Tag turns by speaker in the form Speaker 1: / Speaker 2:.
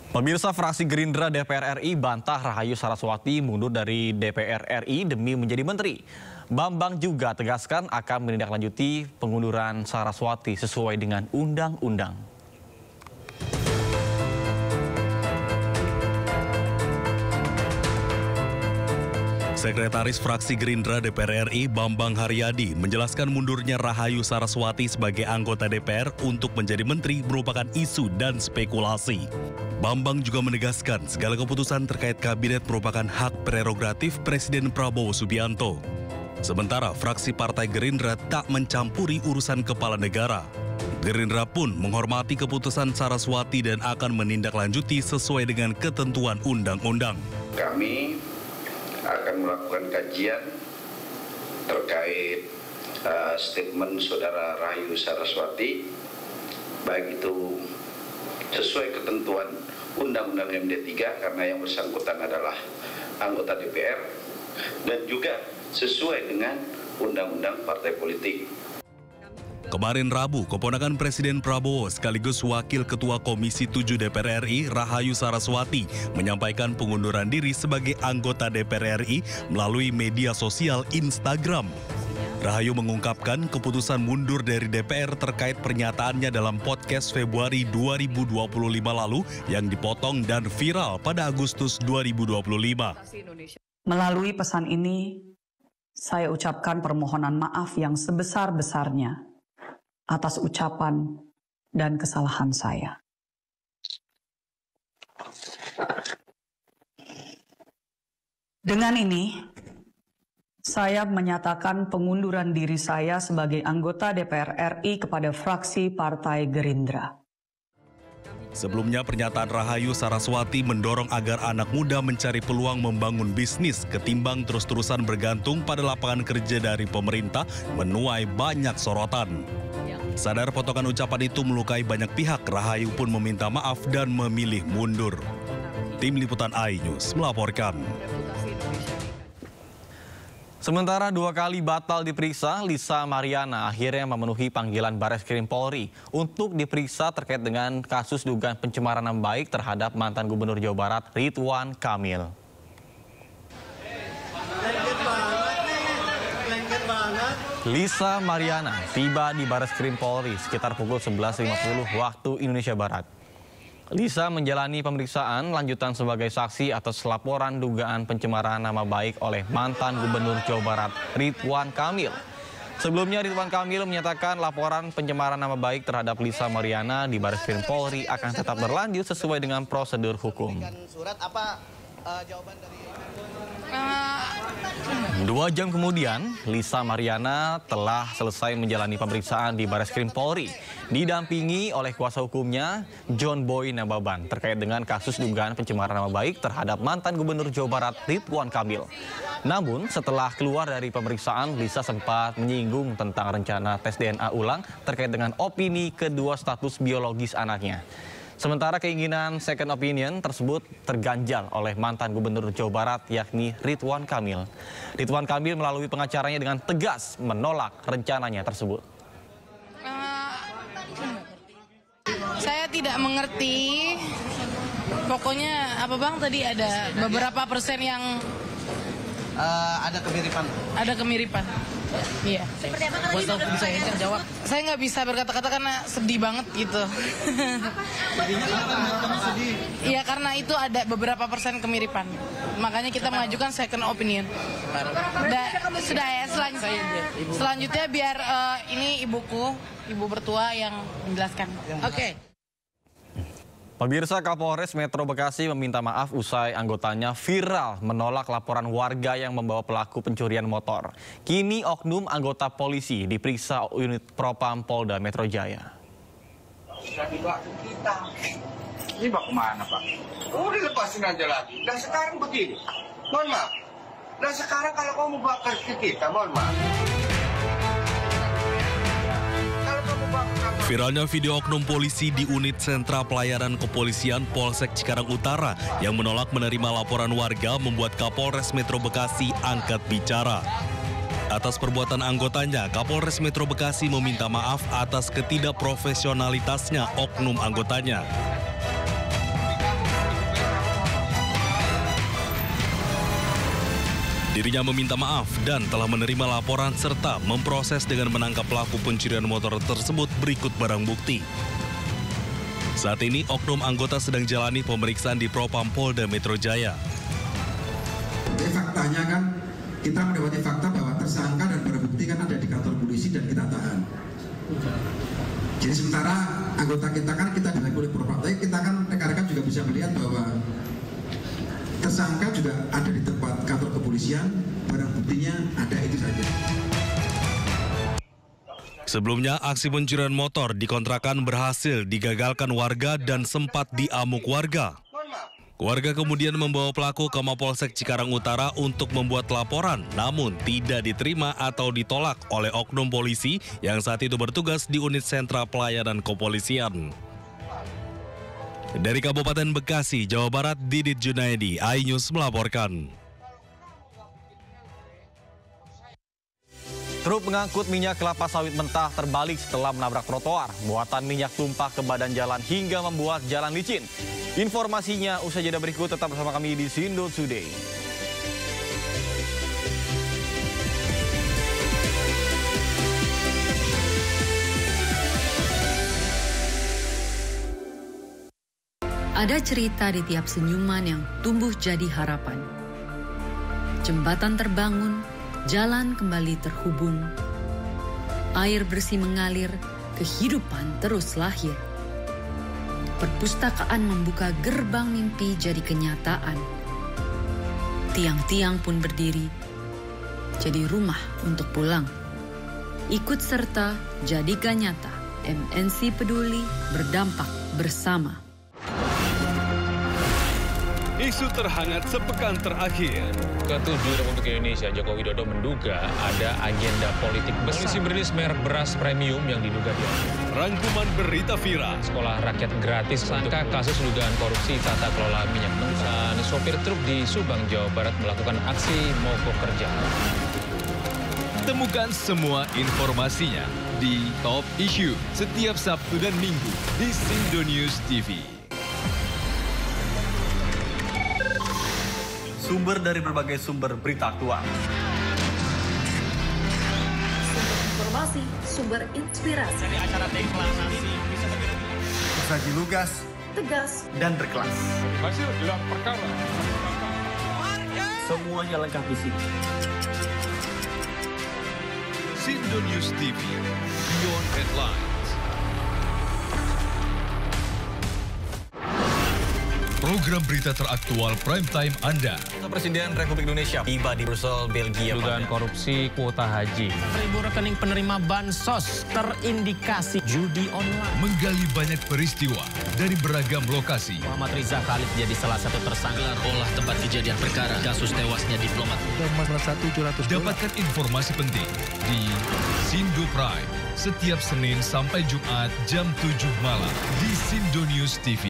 Speaker 1: Pemirsa, fraksi Gerindra DPR RI bantah Rahayu Saraswati mundur dari DPR RI demi menjadi menteri. Bambang juga tegaskan akan menindaklanjuti pengunduran Saraswati sesuai dengan undang-undang.
Speaker 2: Sekretaris Fraksi Gerindra DPR RI Bambang Haryadi menjelaskan mundurnya Rahayu Saraswati sebagai anggota DPR untuk menjadi menteri merupakan isu dan spekulasi. Bambang juga menegaskan segala keputusan terkait kabinet merupakan hak prerogatif Presiden Prabowo Subianto. Sementara fraksi Partai Gerindra tak mencampuri urusan kepala negara. Gerindra pun menghormati keputusan Saraswati dan akan menindaklanjuti sesuai dengan ketentuan undang-undang.
Speaker 3: Kami akan melakukan kajian terkait statement saudara Rahayu Saraswati, baik itu sesuai ketentuan Undang-Undang MD 3 karena yang bersangkutan adalah anggota DPR, dan juga sesuai dengan Undang-Undang Partai Politik.
Speaker 2: Kemarin Rabu, keponakan Presiden Prabowo sekaligus Wakil Ketua Komisi 7 DPR RI Rahayu Saraswati menyampaikan pengunduran diri sebagai anggota DPR RI melalui media sosial Instagram. Rahayu mengungkapkan keputusan mundur dari DPR terkait pernyataannya dalam podcast Februari 2025 lalu yang dipotong dan viral pada Agustus 2025.
Speaker 4: Melalui pesan ini, saya ucapkan permohonan maaf yang sebesar-besarnya atas ucapan dan kesalahan saya. Dengan ini, saya menyatakan pengunduran diri saya sebagai anggota DPR RI kepada fraksi Partai Gerindra.
Speaker 2: Sebelumnya, pernyataan Rahayu Saraswati mendorong agar anak muda mencari peluang membangun bisnis ketimbang terus-terusan bergantung pada lapangan kerja dari pemerintah menuai banyak sorotan. Sadar potongan ucapan itu melukai banyak pihak, Rahayu pun meminta maaf dan memilih mundur. Tim Liputan iNews melaporkan.
Speaker 1: Sementara 2 kali batal diperiksa, Lisa Mariana akhirnya memenuhi panggilan Bareskrim Polri untuk diperiksa terkait dengan kasus dugaan pencemaran nama baik terhadap mantan Gubernur Jawa Barat Ridwan Kamil. Lisa Mariana tiba di Bareskrim Polri sekitar pukul 11.50 waktu Indonesia Barat. Lisa menjalani pemeriksaan lanjutan sebagai saksi atas laporan dugaan pencemaran nama baik oleh mantan Gubernur Jawa Barat Ridwan Kamil. Sebelumnya Ridwan Kamil menyatakan laporan pencemaran nama baik terhadap Lisa Mariana di Bareskrim Polri akan tetap berlanjut sesuai dengan prosedur hukum. 2 jam kemudian, Lisa Mariana telah selesai menjalani pemeriksaan di Bareskrim Polri, didampingi oleh kuasa hukumnya John Boy Nababan terkait dengan kasus dugaan pencemaran nama baik terhadap mantan Gubernur Jawa Barat Ridwan Kamil. Namun, setelah keluar dari pemeriksaan, Lisa sempat menyinggung tentang rencana tes DNA ulang terkait dengan opini kedua status biologis anaknya. Sementara keinginan second opinion tersebut terganjal oleh mantan Gubernur Jawa Barat yakni Ridwan Kamil. Ridwan Kamil melalui pengacaranya dengan tegas menolak rencananya tersebut.
Speaker 5: Saya tidak mengerti, pokoknya apa Bang tadi ada beberapa persen yang
Speaker 6: ada kemiripan.
Speaker 5: Ada kemiripan. Iya.
Speaker 6: Seperti apa kalau bisa jawab?
Speaker 5: Saya nggak bisa berkata-kata karena sedih banget gitu. Iya, karena itu ada beberapa persen kemiripan. Makanya kita mengajukan second opinion. Sudah ya, selanjutnya biar ini ibu bertua yang menjelaskan. Oke.
Speaker 1: Pemirsa, Kapolres Metro Bekasi meminta maaf usai anggotanya viral menolak laporan warga yang membawa pelaku pencurian motor. Kini oknum anggota polisi diperiksa unit Propam Polda Metro Jaya.
Speaker 7: Ini mau kemana, Pak? Udah lepasin aja lagi. Dan sekarang begini, mohon maaf. Dan sekarang kalau kamu bakal ke kita, mohon maaf.
Speaker 2: Viralnya video oknum polisi di unit sentra pelayanan kepolisian Polsek Cikarang Utara yang menolak menerima laporan warga membuat Kapolres Metro Bekasi angkat bicara. Atas perbuatan anggotanya, Kapolres Metro Bekasi meminta maaf atas ketidakprofesionalitasnya oknum anggotanya. Dirinya meminta maaf dan telah menerima laporan serta memproses dengan menangkap pelaku pencurian motor tersebut berikut barang bukti. Saat ini, oknum anggota sedang jalani pemeriksaan di Propam Polda Metro Jaya.
Speaker 8: Jadi faktanya kan, kita mendapati fakta bahwa tersangka dan barang bukti kan ada di kantor polisi dan kita tahan. Jadi sementara anggota kita kan kita dengan kulit Propam, tapi kita kan rekan-rekan juga bisa melihat bahwa tersangka juga ada di tempat kantor kepolisian, barang buktinya ada itu saja.
Speaker 2: Sebelumnya, aksi pencurian motor di kontrakan berhasil digagalkan warga dan sempat diamuk warga. Warga kemudian membawa pelaku ke Mapolsek Cikarang Utara untuk membuat laporan, namun tidak diterima atau ditolak oleh oknum polisi yang saat itu bertugas di unit sentra pelayanan kepolisian. Dari Kabupaten Bekasi, Jawa Barat, Didit Junaidi, iNews melaporkan.
Speaker 1: Truk pengangkut minyak kelapa sawit mentah terbalik setelah menabrak trotoar. Muatan minyak tumpah ke badan jalan hingga membuat jalan licin. Informasinya usai jeda berikut, tetap bersama kami di Sindo Today.
Speaker 9: Ada cerita di tiap senyuman yang tumbuh jadi harapan. Jembatan terbangun, jalan kembali terhubung. Air bersih mengalir, kehidupan terus lahir. Perpustakaan membuka gerbang mimpi jadi kenyataan. Tiang-tiang pun berdiri, jadi rumah untuk pulang. Ikut serta, jadikan nyata. MNC Peduli, berdampak bersama.
Speaker 10: Isu terhangat sepekan terakhir.
Speaker 11: Ke-7 Republik Indonesia, Joko Widodo menduga ada agenda politik besar. Polisi merilis merek beras premium yang diduga diambil.
Speaker 10: Rangkuman berita viral.
Speaker 11: Sekolah rakyat gratis untuk kasus dugaan korupsi tata kelola minyak mentah. Sopir truk di Subang, Jawa Barat melakukan aksi mogok kerja.
Speaker 10: Temukan semua informasinya di Top Issue setiap Sabtu dan Minggu di Sindo News TV.
Speaker 1: Sumber dari berbagai sumber berita aktual.
Speaker 9: Sumber informasi, sumber inspirasi.
Speaker 1: Dari acara deklarasi ini bisa
Speaker 8: Saji lugas,
Speaker 9: tegas,
Speaker 1: dan berkelas.
Speaker 10: Hasil gelar perkara.
Speaker 1: Semuanya lengkap di sini.
Speaker 10: Sindo News TV, Beyond Headlines. Program berita teraktual prime time Anda.
Speaker 1: Presiden Republik Indonesia tiba di Brussel, Belgia.
Speaker 11: Dugaan korupsi kuota haji.
Speaker 6: 1.000 rekening penerima bansos terindikasi judi online.
Speaker 10: Menggali banyak peristiwa dari beragam lokasi.
Speaker 6: Muhammad Riza Khalid jadi salah satu tersangka. Olah tempat kejadian perkara kasus tewasnya diplomat.
Speaker 10: Dapatkan informasi penting di Sindo Prime setiap Senin sampai Jumat jam 7 malam di Sindo News TV.